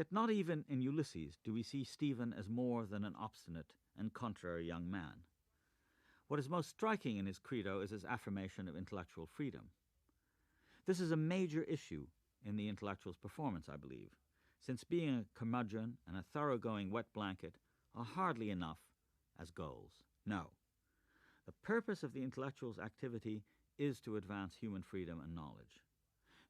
Yet not even in Ulysses do we see Stephen as more than an obstinate and contrary young man. What is most striking in his credo is his affirmation of intellectual freedom. This is a major issue in the intellectual's performance, I believe, since being a curmudgeon and a thoroughgoing wet blanket are hardly enough as goals. No. The purpose of the intellectual's activity is to advance human freedom and knowledge.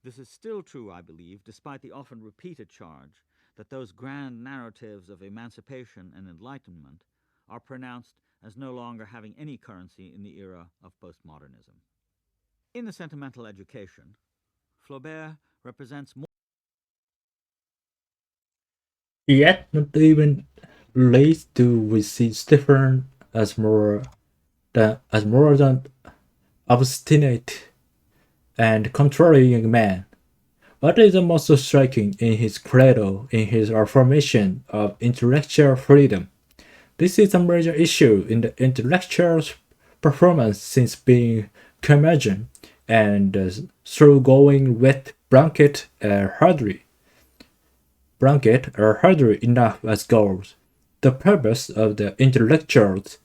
This is still true, I believe, despite the often repeated charge that those grand narratives of emancipation and enlightenment are pronounced as no longer having any currency in the era of postmodernism. In The Sentimental Education, Flaubert represents more. Yet not even late do we see Stephen as more than obstinate and contrary young man. What is the most striking in his credo in his affirmation of intellectual freedom? This is a major issue in the intellectual's performance since being curmudgeon and thoroughgoing wet blanket are hardly enough as goals. The purpose of the intellectual's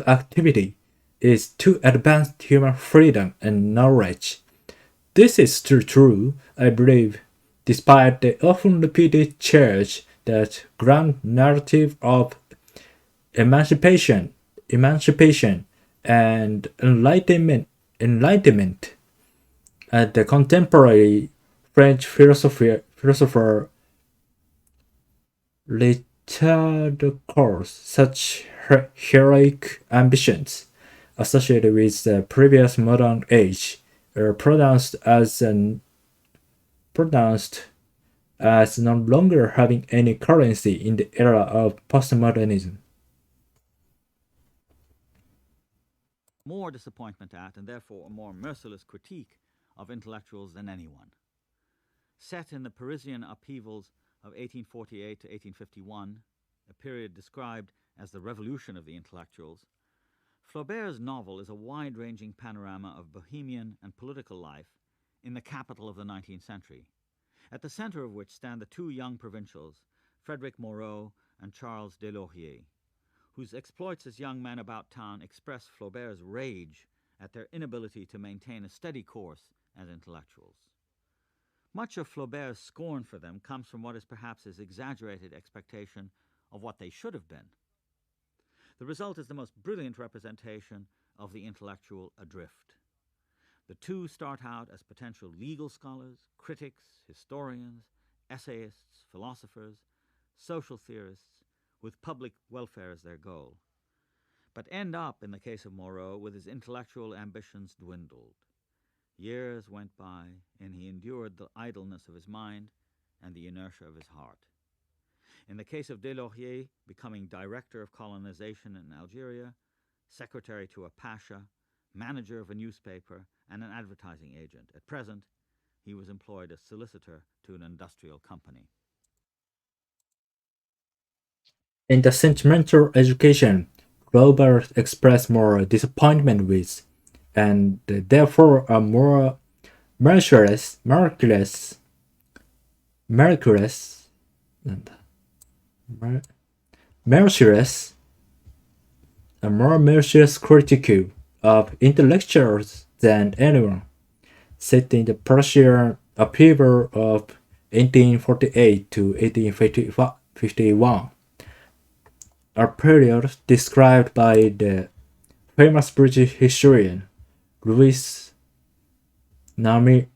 activity is to advance human freedom and knowledge. This is still true, I believe, despite the often repeated charge that grand narrative of emancipation and enlightenment the contemporary French philosopher Richard calls such heroic ambitions associated with the previous modern age are pronounced as no longer having any currency in the era of postmodernism. More disappointment at, and therefore a more merciless critique of intellectuals than anyone. Set in the Parisian upheavals of 1848 to 1851, a period described as the revolution of the intellectuals, Flaubert's novel is a wide-ranging panorama of bohemian and political life in the capital of the 19th century, at the center of which stand the two young provincials, Frederick Moreau and Charles Deslauriers, whose exploits as young men about town express Flaubert's rage at their inability to maintain a steady course as intellectuals. Much of Flaubert's scorn for them comes from what is perhaps his exaggerated expectation of what they should have been. The result is the most brilliant representation of the intellectual adrift. The two start out as potential legal scholars, critics, historians, essayists, philosophers, social theorists, with public welfare as their goal, but end up, in the case of Moreau, with his intellectual ambitions dwindled. Years went by, and he endured the idleness of his mind and the inertia of his heart. In the case of Deslauriers, becoming director of colonization in Algeria, secretary to a pasha, manager of a newspaper, and an advertising agent. At present, he was employed as solicitor to an industrial company. In The Sentimental Education, Robert expressed more disappointment with, and therefore a more merciless critique of intellectuals than anyone, set in the Prussian upheaval of 1848 to 1851, a period described by the famous British historian Reith Lectures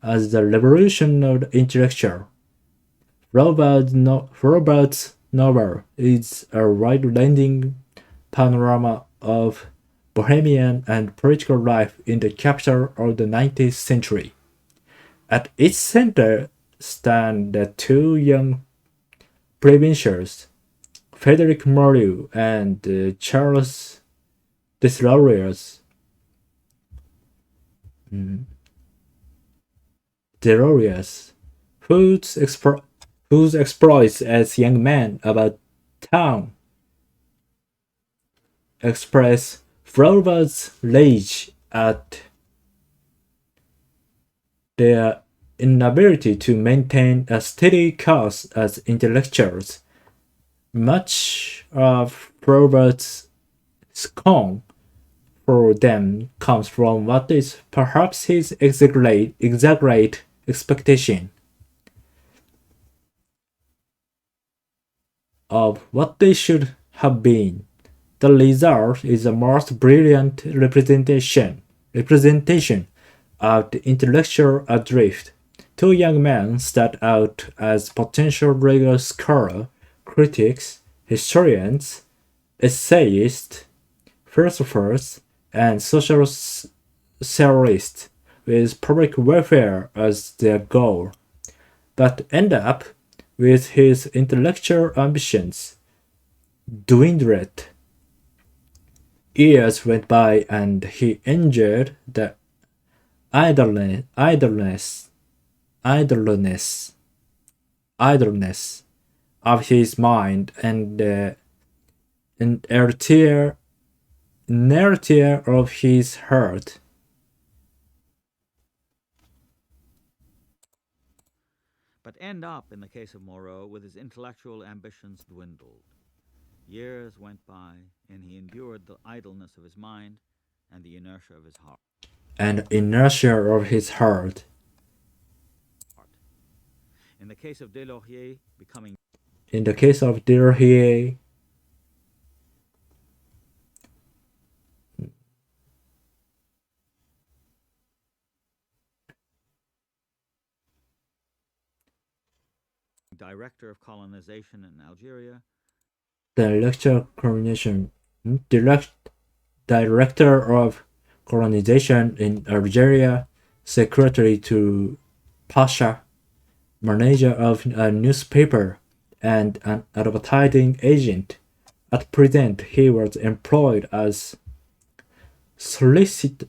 as the revolution of the intellectual. Flaubert's novel is a wide-ranging panorama of bohemian and political life in the capital of the 19th century. At its center stand the two young provincials, Frederick Moreau and Charles Deslauriers, whose exploits as young men about town express Flaubert's rage at their inability to maintain a steady course as intellectuals. Much of Robert's scorn for them comes from what is perhaps his exaggerate expectation of what they should have been. The result is a most brilliant representation of the intellectual adrift. Two young men start out as potential regular scholar, critics, historians, essayists, philosophers, and social theorists with public welfare as their goal, but end up with his intellectual ambitions dwindled. Years went by and he enjoyed the idleness of his mind and the inertia of his heart. But end up, in the case of Moreau, with his intellectual ambitions dwindled. Years went by, and he endured the idleness of his mind and the inertia of his heart. In the case of Delorier, becoming director of colonization in Algeria, Director of colonization in Algeria, secretary to Pasha, manager of a newspaper, and an advertising agent. At present, he was employed as solicitor,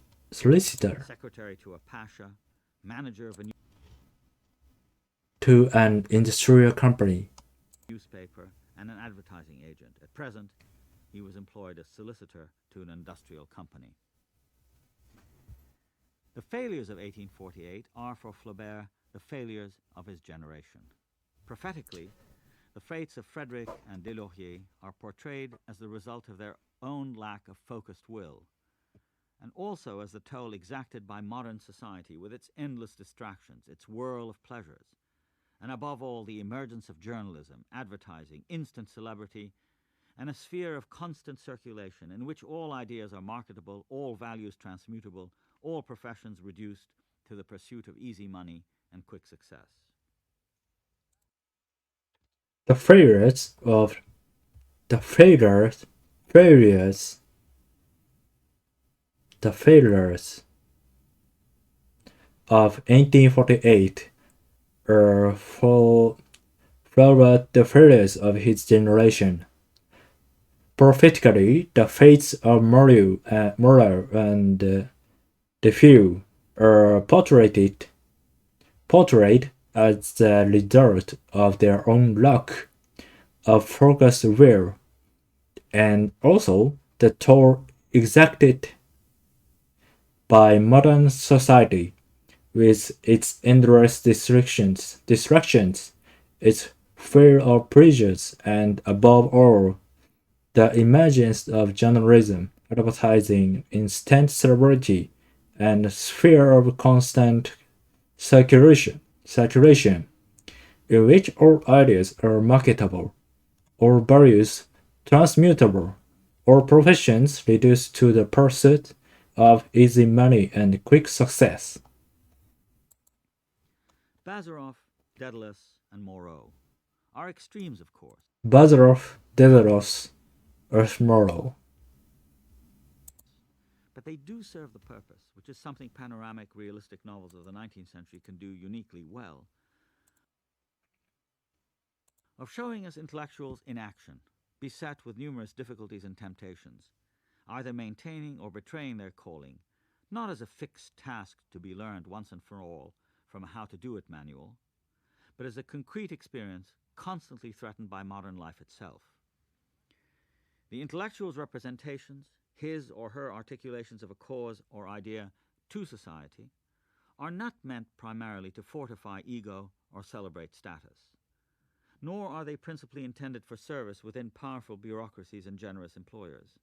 secretary to a pasha, manager of a to an industrial company, newspaper, and an advertising agent. At present, he was employed as solicitor to an industrial company. The failures of 1848 are for Flaubert the failures of his generation. Prophetically, the fates of Frederick and Delorier are portrayed as the result of their own lack of focused will, and also as the toll exacted by modern society with its endless distractions, its whirl of pleasures, and above all the emergence of journalism, advertising, instant celebrity, and a sphere of constant circulation in which all ideas are marketable, all values transmutable, all professions reduced to the pursuit of easy money and quick success. The failures of 1848 are for Flaubert the failures of his generation. Prophetically, the fates of Moreau and Defoe are portrayed as the result of their own lack of focused will, and also the toll exacted by modern society with its endless distractions, its fear of pleasures, and above all, the emergence of journalism, advertising, instant celebrity, and sphere of constant circulation, in which all ideas are marketable, all values transmutable, all professions reduced to the pursuit of easy money and quick success. Bazarov, Daedalus, and Moreau are extremes, of course. Bazarov, Daedalus, Moreau. But they do serve the purpose, which is something panoramic, realistic novels of the 19th century can do uniquely well, of showing us intellectuals in action, beset with numerous difficulties and temptations, either maintaining or betraying their calling, not as a fixed task to be learned once and for all from a how-to-do-it manual, but as a concrete experience constantly threatened by modern life itself. The intellectual's representations, his or her articulations of a cause or idea to society, are not meant primarily to fortify ego or celebrate status, nor are they principally intended for service within powerful bureaucracies and generous employers.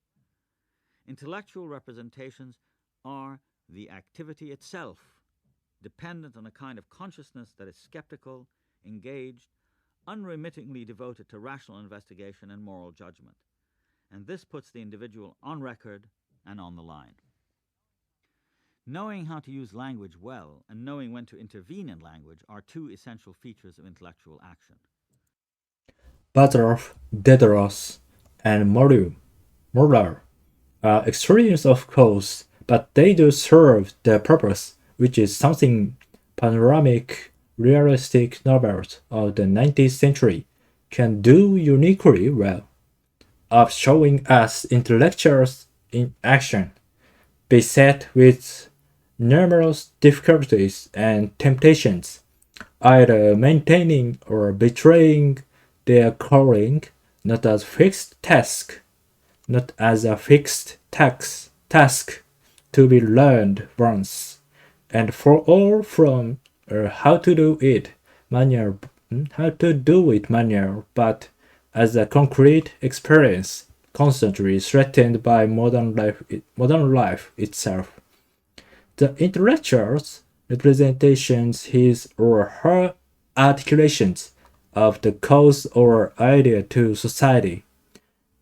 Intellectual representations are the activity itself, dependent on a kind of consciousness that is skeptical, engaged, unremittingly devoted to rational investigation and moral judgment. And this puts the individual on record and on the line. Knowing how to use language well and knowing when to intervene in language are two essential features of intellectual action. Batrov, Dedros, and Morar are extremes, of course, but they do serve their purpose, which is something panoramic, realistic novels of the 19th century can do uniquely well, of showing us intellectuals in action, beset with numerous difficulties and temptations, either maintaining or betraying their calling, not as fixed task, not as a fixed task to be learned once and for all from how to do it manual, but as a concrete experience constantly threatened by modern life itself. The intellectual's representations, his or her articulations of the cause or idea to society,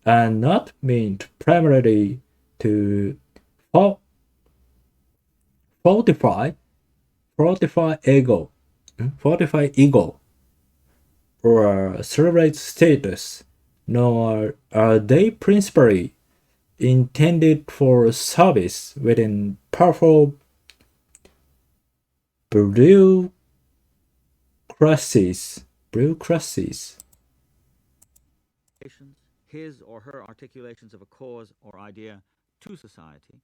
are not meant primarily to fortify ego, or celebrate status, nor are they principally intended for service within powerful bureaucracies. His or her articulations of a cause or idea to society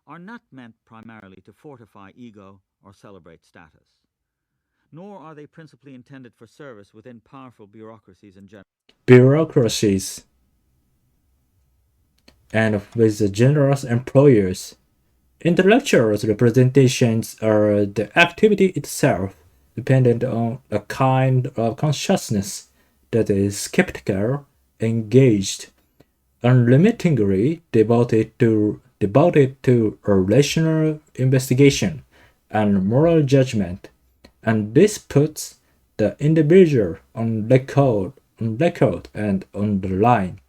are not meant primarily to fortify ego or celebrate status, nor are they principally intended for service within powerful bureaucracies and with the generous employers. Intellectual representations are the activity itself, dependent on a kind of consciousness that is skeptical, engaged, unremittingly devoted to a rational investigation and moral judgment, and this puts the individual on record and on the line.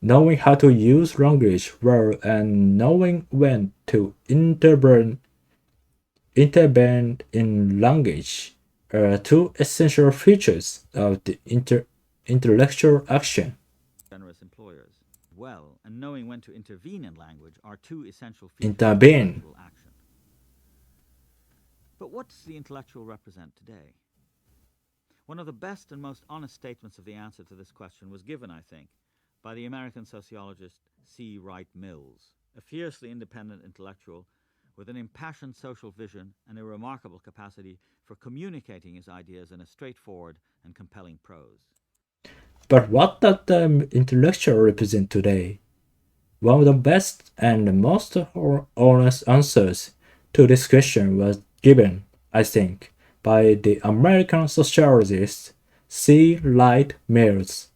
Knowing how to use language well and knowing when to intervene in language are two essential features of the intellectual action. Generous employers. Well, and knowing when to intervene in language are two essential features Intervene. of intellectual action. But what does the intellectual represent today? One of the best and most honest statements of the answer to this question was given, I think, by the American sociologist C. Wright Mills, a fiercely independent intellectual with an impassioned social vision and a remarkable capacity for communicating his ideas in a straightforward and compelling prose. But what does the intellectual represent today? One of the best and most honest answers to this question was given, I think, by the American sociologist C. Wright Mills.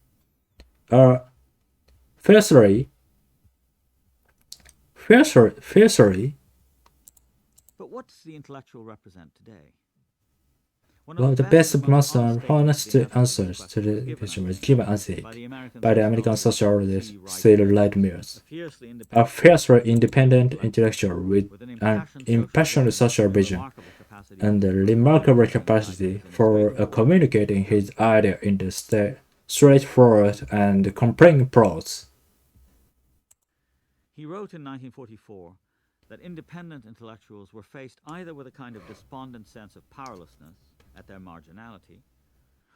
Firstly, but what does the intellectual represent today? one of the best and most honest answers to the question was given, I think, by the American sociologist C. Wright Mills. A fiercely independent intellectual with an impassioned social vision and a remarkable capacity for communicating his idea in the straightforward and compelling prose. He wrote in 1944 that independent intellectuals were faced either with a kind of despondent sense of powerlessness at their marginality,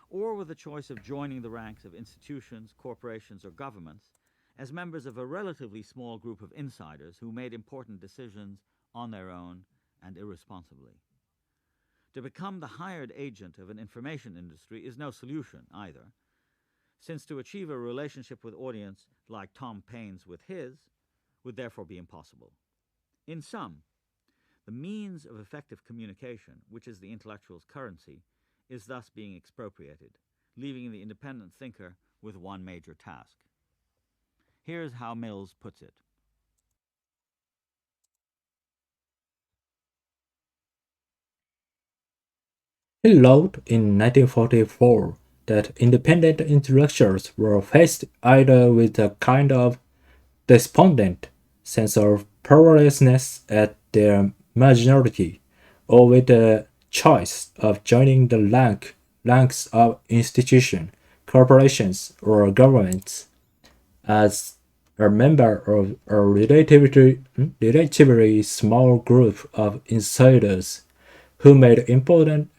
or with the choice of joining the ranks of institutions, corporations, or governments as members of a relatively small group of insiders who made important decisions on their own and irresponsibly. To become the hired agent of an information industry is no solution either, since to achieve a relationship with audience like Tom Paine's with his, would therefore be impossible. In sum, the means of effective communication, which is the intellectual's currency, is thus being expropriated, leaving the independent thinker with one major task. Here's how Mills puts it. He wrote in 1944 that independent intellectuals were faced either with a kind of despondent sense of powerlessness at their majority, or with the choice of joining the ranks of institutions, corporations, or governments as a member of a relatively small group of insiders who made important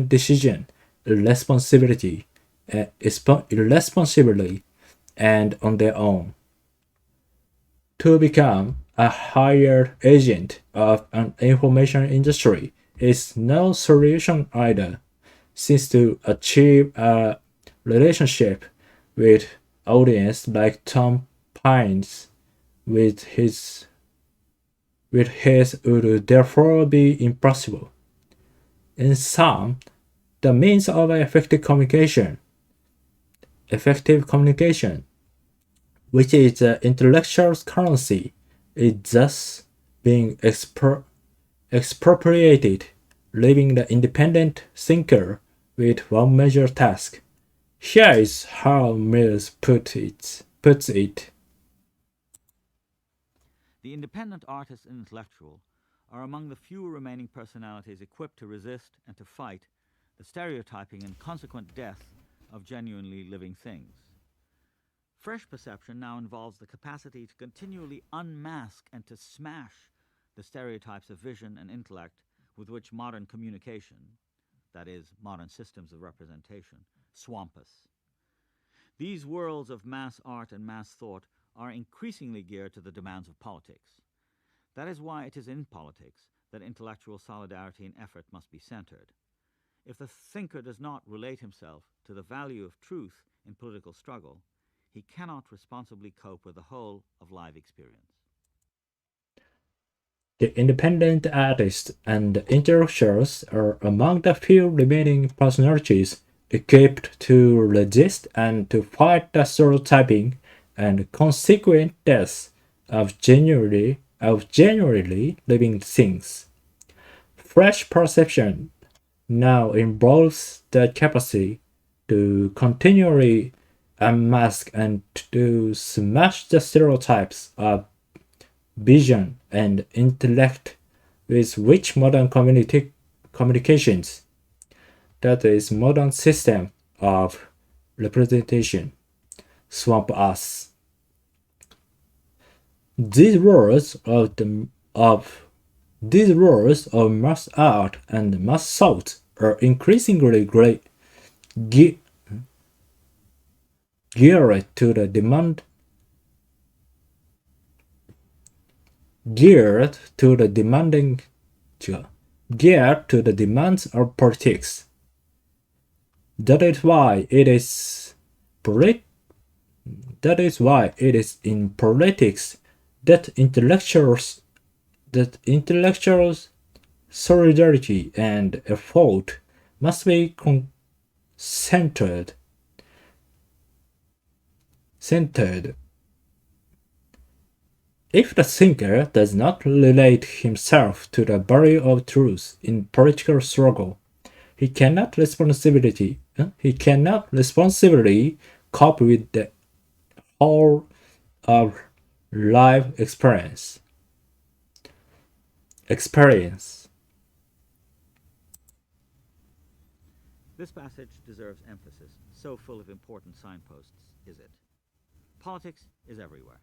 decisions irresponsibly and on their own. To become a hired agent of an information industry is no solution either, since to achieve a relationship with audience like Tom Pines with his would therefore be impossible. In sum, the means of effective communication, which is the intellectual's currency, is thus being expropriated, leaving the independent thinker with one major task. Here is how Mills puts it. The independent artist and intellectual are among the few remaining personalities equipped to resist and to fight the stereotyping and consequent death of genuinely living things. Fresh perception now involves the capacity to continually unmask and to smash the stereotypes of vision and intellect with which modern communication, that is, modern systems of representation, swamp us. These worlds of mass art and mass thought are increasingly geared to the demands of politics. That is why it is in politics that intellectual solidarity and effort must be centered. If the thinker does not relate himself to the value of truth in political struggle, he cannot responsibly cope with the whole of live experience. The independent artists and intellectuals are among the few remaining personalities equipped to resist and to fight the stereotyping and consequent death of genuinely living things. Fresh perception now involves the capacity to continually unmask and to smash the stereotypes of vision and intellect with which modern communications, that is, modern system of representation, swamp us. These words of mass art and mass thought are increasingly geared to the demands of politics. That is why it is in politics that intellectuals solidarity and effort must be centered. If the thinker does not relate himself to the value of truth in political struggle, he cannot responsibly cope with the whole of life experience. This passage deserves emphasis, so full of important signposts is it. Politics is everywhere.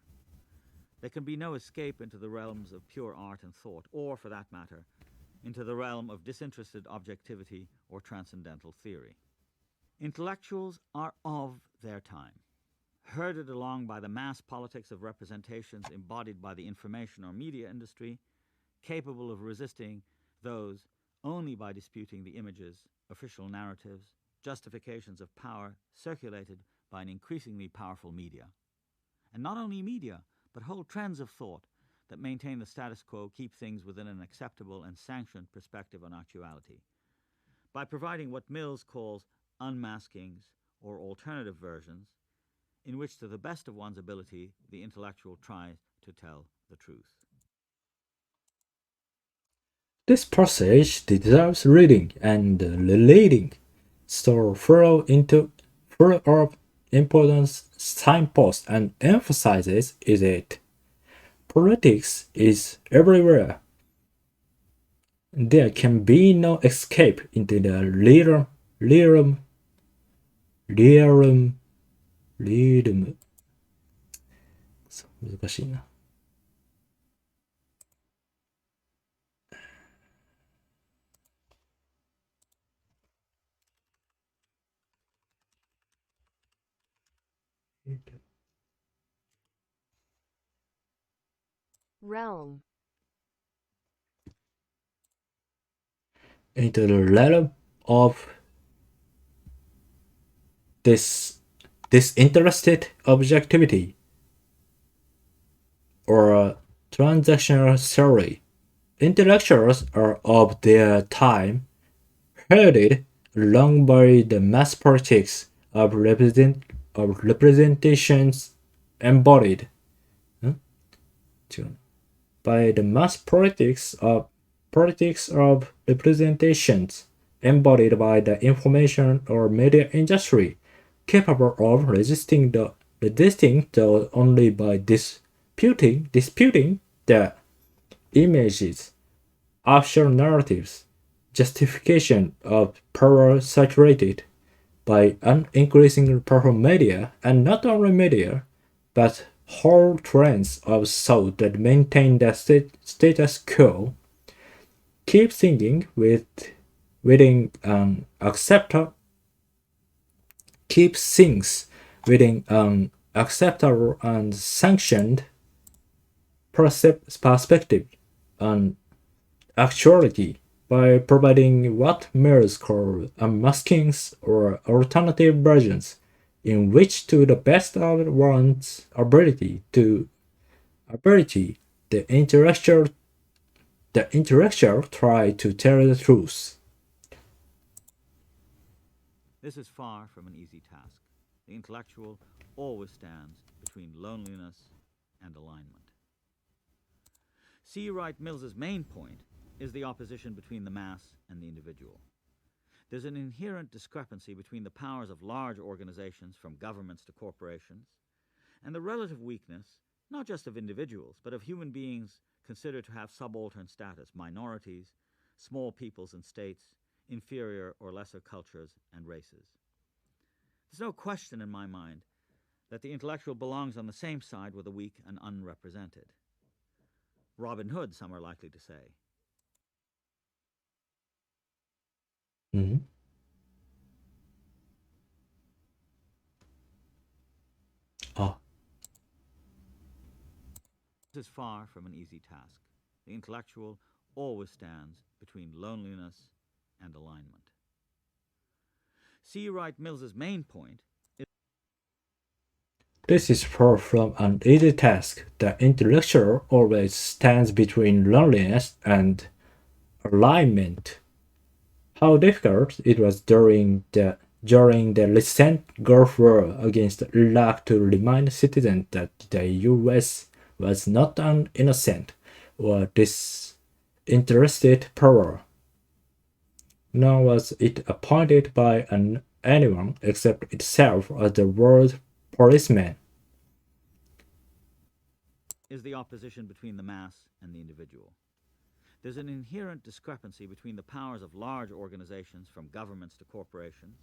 There can be no escape into the realms of pure art and thought, or, for that matter, into the realm of disinterested objectivity or transcendental theory. Intellectuals are of their time, herded along by the mass politics of representations embodied by the information or media industry, capable of resisting those only by disputing the images, official narratives, justifications of power circulated by an increasingly powerful media. And not only media, but whole trends of thought that maintain the status quo, keep things within an acceptable and sanctioned perspective on actuality. By providing what Mills calls unmaskings or alternative versions, in which to the best of one's ability the intellectual tries to tell the truth. This passage deserves reading and relating, so full of important signposts and emphasizes it. Politics is everywhere. There can be no escape into the realm.そう、難しいな。realm, into the realm of disinterested objectivity or transactional theory. Intellectuals are of their time herded along by the mass politics of representations embodied by the mass politics of representations embodied by the information or media industry, capable of resisting those only by disputing the images, offshore narratives, justification of power saturated by an increasingly powerful media, and not only media, but whole trends of thought that maintain the status quo, keep thinking within an acceptable and sanctioned perspective on actuality by providing what Mills called unmaskings or alternative versions, in which to the best of one's ability the intellectual try to tell the truth. This is far from an easy task. The intellectual always stands between loneliness and alignment. C. Wright Mills's main point is the opposition between the mass and the individual. There's an inherent discrepancy between the powers of large organizations, from governments to corporations, and the relative weakness, not just of individuals, but of human beings considered to have subaltern status, minorities, small peoples and states, inferior or lesser cultures and races. There's no question in my mind that the intellectual belongs on the same side with the weak and unrepresented. Robin Hood, some are likely to say. Mm-hmm. Oh. This is far from an easy task. The intellectual always stands between loneliness and alignment. C. Wright Mills's main point is This is far from an easy task. The intellectual always stands between loneliness and alignment. How difficult it was during the recent Gulf War against Iraq to remind citizens that the US was not an innocent or disinterested power, nor was it appointed by anyone except itself as the world policeman. Is the opposition between the mass and the individual. There's an inherent discrepancy between the powers of large organizations, from governments to corporations,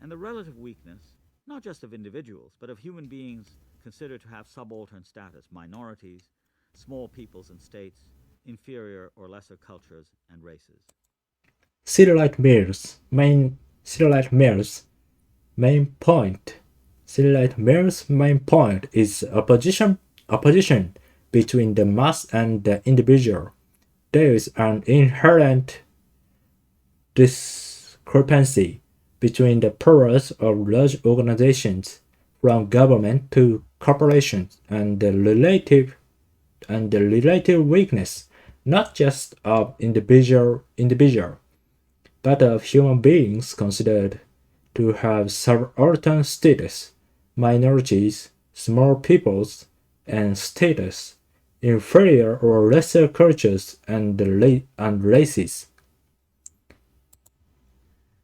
and the relative weakness, not just of individuals, but of human beings considered to have subaltern status, minorities, small peoples and states, inferior or lesser cultures and races. Cellulite Mill's main point is opposition between the mass and the individual. There is an inherent discrepancy between the powers of large organizations, from government to cooperation and the relative weakness, not just of individual, but of human beings considered to have subaltern status, minorities, small peoples, and status, inferior or lesser cultures and races.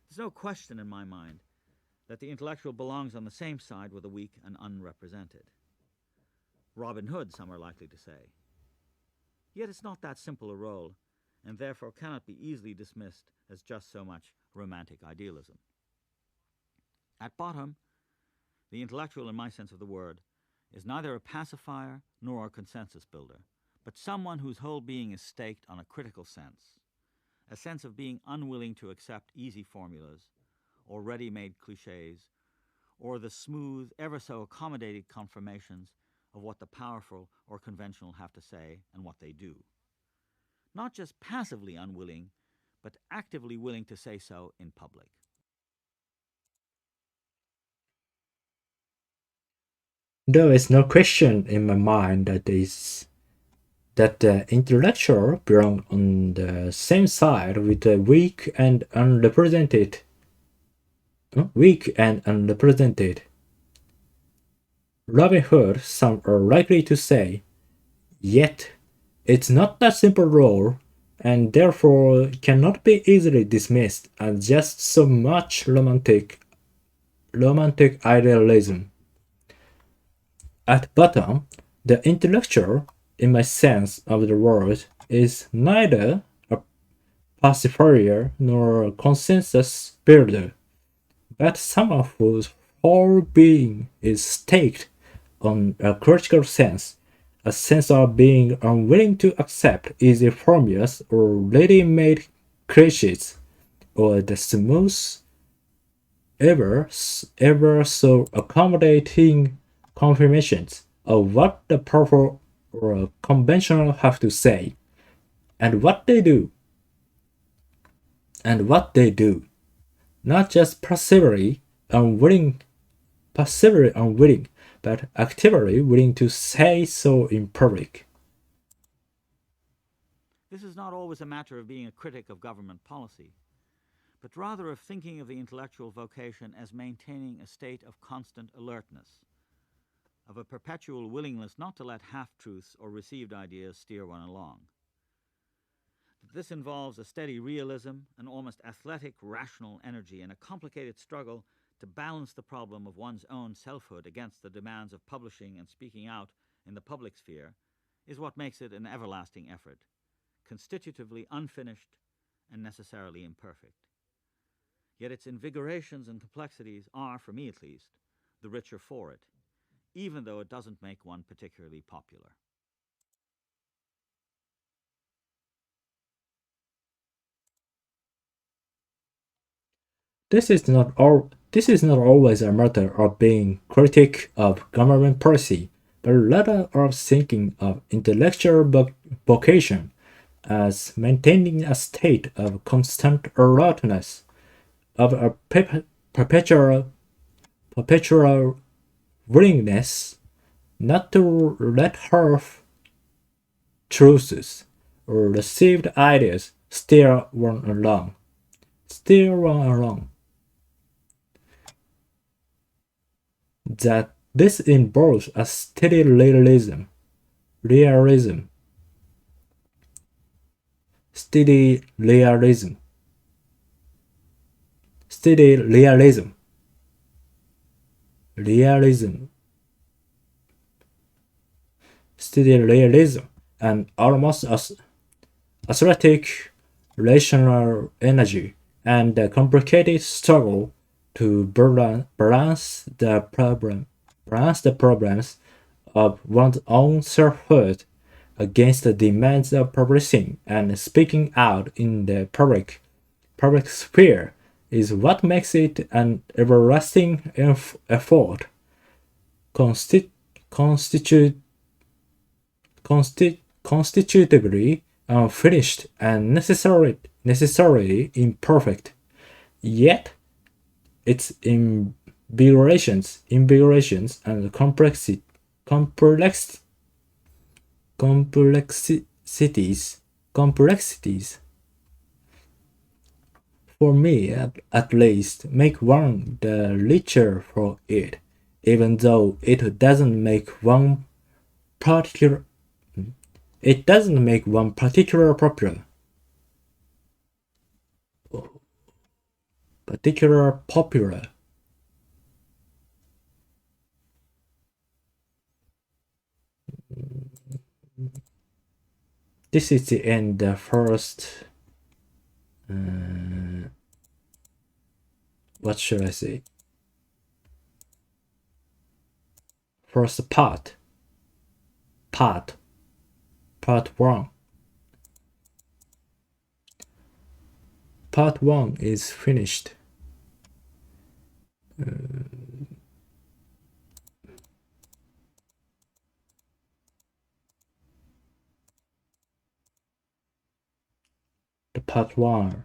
There's no question in my mind that the intellectual belongs on the same side with the weak and unrepresented. Robin Hood, some are likely to say. Yet it's not that simple a role, and therefore cannot be easily dismissed as just so much romantic idealism. At bottom, the intellectual, in my sense of the word, is neither a pacifier nor a consensus builder, but someone whose whole being is staked on a critical sense, a sense of being unwilling to accept easy formulas, or ready-made cliches, or the smooth, ever so accommodated confirmations of what the powerful or conventional have to say and what they do. Not just passively unwilling, but actively willing to say so in public. There is no question in my mind that the intellectual belong on the same side with the weak and unrepresented. Robin Hood, some are likely to say, yet it's not that simple role, and therefore cannot be easily dismissed as just so much romantic idealism. At bottom, the intellectual, in my sense of the word, is neither a pacifier nor a consensus builder, but someone whose whole being is staked on a critical sense, a sense of being unwilling to accept easy formulas or ready-made cliches, or the smooth, ever so accommodating confirmations of what the powerful or conventional have to say, and what they do. Not just passively unwilling, but actively willing to say so in public. This is not always a matter of being a critic of government policy, but rather of thinking of the intellectual vocation as maintaining a state of constant alertness, of a perpetual willingness not to let half-truths or received ideas steer one along. This involves a steady realism, an almost athletic, rational energy, and a complicated struggle to balance the problem of one's own selfhood against the demands of publishing and speaking out in the public sphere, is what makes it an everlasting effort, constitutively unfinished and necessarily imperfect. Yet its invigorations and complexities are, for me at least, the richer for it, even though it doesn't make one particularly popular. This is not always a matter of being critic of government policy, but rather of thinking of intellectual vocation as maintaining a state of constant alertness, of a perpetual willingness not to let half-truths or received ideas steer one along. That this involves a steady realism, and almost athletic rational energy, and a complicated struggle to balance the problems of one's own selfhood against the demands of publishing and speaking out in the public sphere is what makes it an everlasting effort, constitutively unfinished and necessarily imperfect. Yet, its invigorations and complexities. For me, at least, make one the richer for it, even though it doesn't make one particular popular. This is the end, the first. What should I say? First part 1. Part 1 is finished. The part 1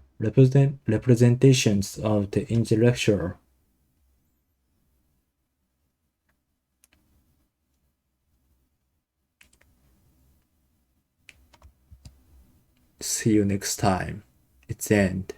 representations of the intellectual. See you next time. It's end.